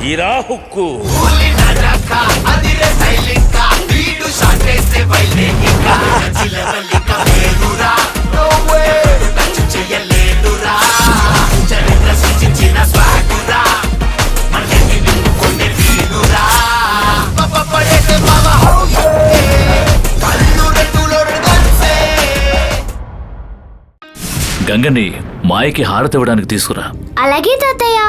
Heera hook గంగని మాయకి హారతి ఇవ్వడానికి తీసుకురా. అలాగే తాతయ్య.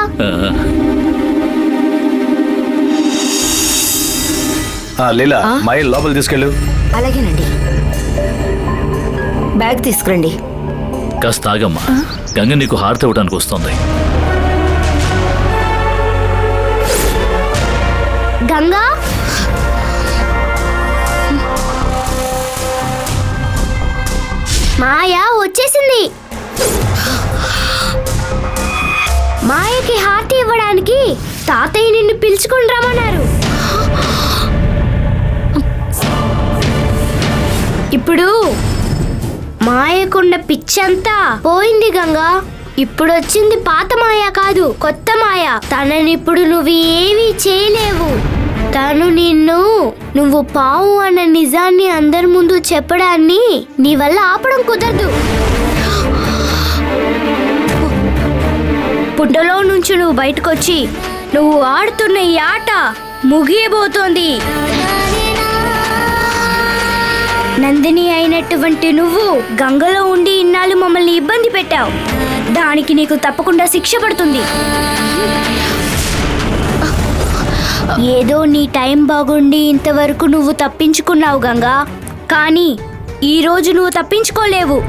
లీలా మాయ లోపల తీసుకెళ్ళు. అలాగేనండి. బ్యాగ్ తీసుకురండి. కాస్త ఆగమ్మా, గంగ నీకు హారతి ఇవ్వడానికి వస్తుంది. గంగా, మాయ వచ్చేసింది. మాయకి హారతి ఇవ్వడానికి తాతయ్య నిన్ను పిలుచుకొని రమ్మన్నారు. ఇప్పుడు మాయకున్న పిచ్చంతా పోయింది గంగా. ఇప్పుడు వచ్చింది పాత మాయ కాదు, కొత్త మాయ. తననిప్పుడు నువ్వు ఏమీ చేయలేవు. తను నువ్వు పావు అన్న నిజాన్ని అందరి ముందు చెప్పడాన్ని నీ వల్ల ఆపడం కుదరదు. పుట్టలో నుంచి నువ్వు బయటకొచ్చి నువ్వు ఆడుతున్న ఈ ఆట ముగియబోతోంది. నందిని అయినటువంటి నువ్వు గంగలో ఉండి ఇన్నాళ్ళు మమ్మల్ని ఇబ్బంది పెట్టావు. దానికి నీకు తప్పకుండా శిక్ష పడుతుంది. ఏదో నీ టైం బాగుండి ఇంతవరకు నువ్వు తప్పించుకున్నావు గంగా, కానీ ఈరోజు నువ్వు తప్పించుకోలేవు.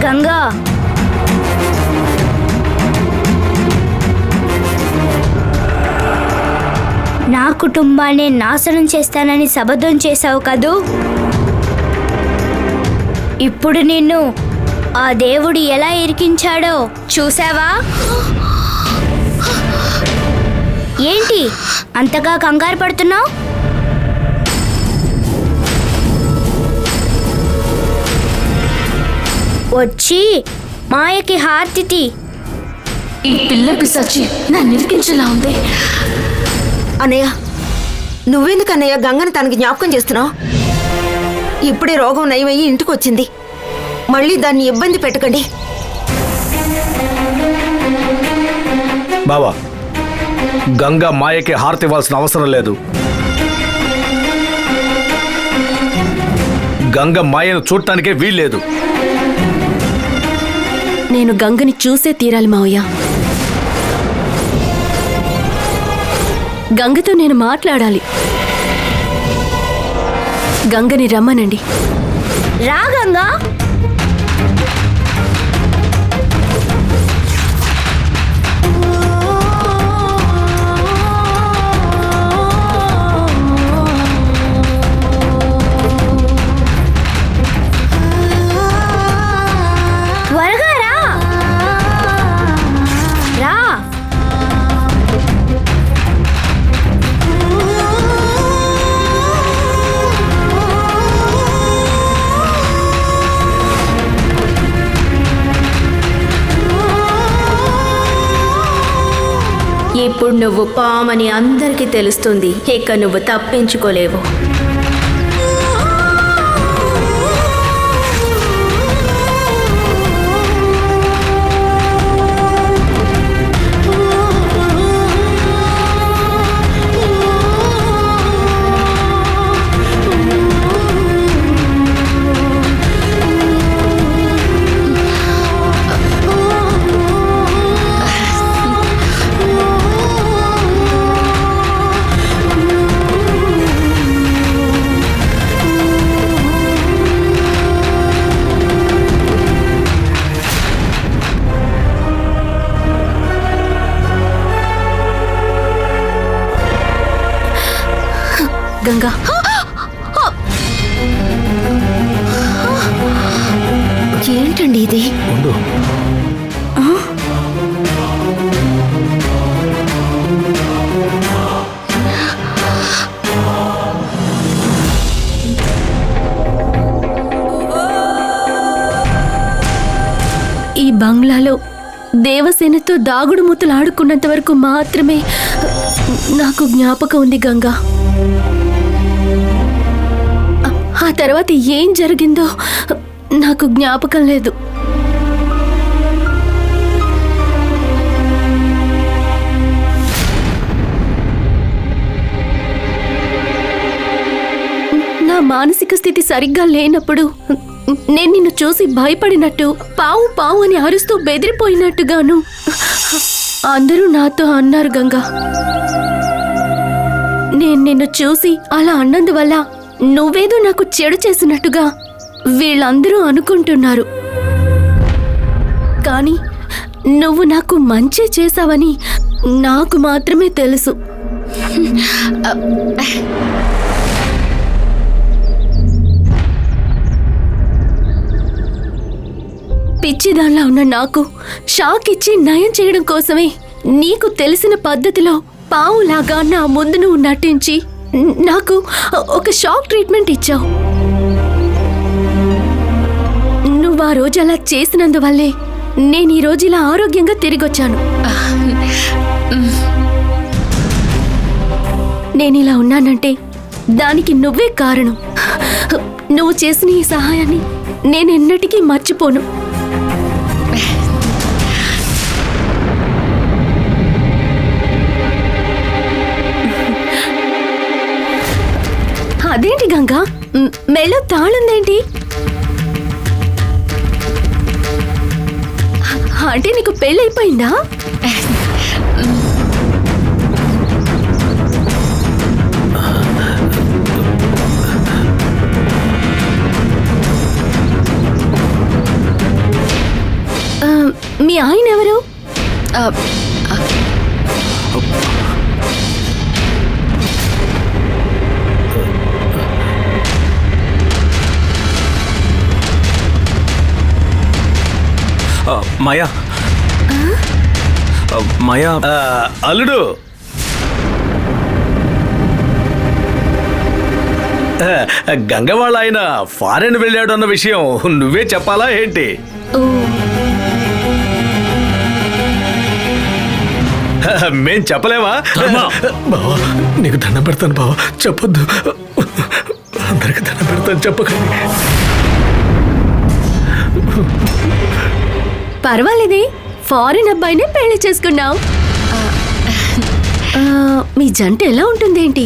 గంగా, నా కుటుంబాన్ని నాశనం చేస్తానని శపథం చేశావు కదూ. ఇప్పుడు నిన్ను ఆ దేవుడు ఎలా ఇరికించాడో చూసావా? ఏంటి అంతగా కంగారు పడుతున్నావు? వచ్చి మాయకి హారతి. ఈ పిల్ల పిశాచి నన్ను ఇరికించేలా ఉంది. అన్నయ్య, నువ్వెందుకు అన్నయ్య గంగని తనకి జ్ఞాపకం చేస్తున్నావు? ఇప్పుడే రోగం నయమయ్యి ఇంటికి వచ్చింది. మళ్ళీ దాన్ని ఇబ్బంది పెట్టకండి. బావా, గంగా మాయకి హారతి ఇవ్వాల్సిన అవసరం లేదు. గంగ మాయను చూడటానికే వీల్లేదు. నేను గంగని చూసే తీరాలి మావయ్య. గంగతో నేను మాట్లాడాలి. గంగని రమ్మనండి. రా గంగా. త్వరగా రా. రా. ఇప్పుడు నువ్వు పామని అందరికీ తెలుస్తుంది. ఇక నువ్వు తప్పించుకోలేవు. గంగా, ఏంటండి ఇది? ఉండు. ఈ బంగ్లాలో దేవసేనతో దాగుడు మూతలు ఆడుకున్నంత వరకు మాత్రమే నాకు జ్ఞాపకం ఉంది గంగా. ఆ తర్వాత ఏం జరిగిందో నాకు జ్ఞాపకం లేదు. నా మానసిక స్థితి సరిగ్గా లేనప్పుడు నేను నిన్ను చూసి భయపడినట్టు, పావు పావు అని అరుస్తూ బెదిరిపోయినట్టుగాను అందరూ నాతో అన్నారు గంగా. నేను నిన్ను చూసి అలా అన్నందువల్ల నువ్వేదో నాకు చెడు చేసినట్టుగా వీళ్ళందరూ అనుకుంటున్నారు. కానీ నువ్వు నాకు మంచి చేశావని నాకు మాత్రమే తెలుసు. పిచ్చిదాన్లా ఉన్న నాకు షాక్ ఇచ్చి నయం చేయడం కోసమే నీకు తెలిసిన పద్ధతిలో పావులాగా నా ముందు నువ్వు నటించి నాకు ఒక షాక్ ట్రీట్మెంట్ ఇచ్చావు. నువ్వు ఆ రోజు అలా చేసినందువల్లే నేను ఈ రోజు ఇలా ఆరోగ్యంగా తిరిగొచ్చాను. నేను ఇలా ఉన్నానంటే దానికి నువ్వే కారణం. నువ్వు చేసిన ఈ సహాయాన్ని నేను ఎన్నటికీ మర్చిపోను. అదేంటి గంగా, మెళ్ళో తాళుందేంటి? అంటే నీకు పెళ్ళైపోయిందా? మీ ఆయన ఎవరు? మాయా, మాయా, అల్లుడు, గంగ వాళ్ళ ఆయన ఫారెన్ వెళ్ళాడు అన్న విషయం నువ్వే చెప్పాలా ఏంటి? మేం చెప్పలేవా? బావా, నీకు దండం పెడతాను బావా, చెప్పొద్దు. అందరికి దండం పెడతాను, చెప్పకండి. పర్వాలేదే, ఫారిన్ అబ్బాయినే పెళ్లి చేసుకున్నావు. మీ జంట ఎలా ఉంటుందేంటి?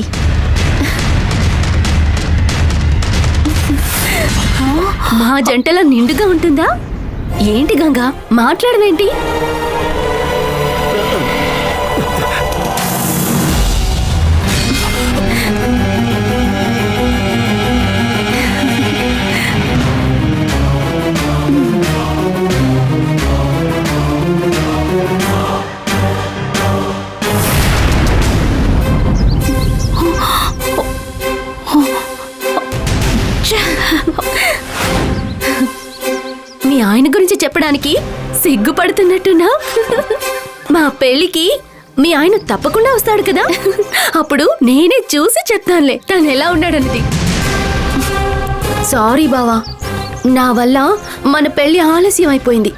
మా జంటలా నిండుగా ఉంటుందా ఏంటి గంగా? మాట్లాడవేంటి? మీ ఆయన గురించి చెప్పడానికి సిగ్గుపడుతున్నట్టున్నా? మా పెళ్ళికి మీ ఆయన తప్పకుండా వస్తాడు కదా, అప్పుడు నేనే చూసి చెప్తానులే తను ఎలా ఉన్నాడన్నది. సారీ బావా, నా వల్ల మన పెళ్లి ఆలస్యం అయిపోయింది.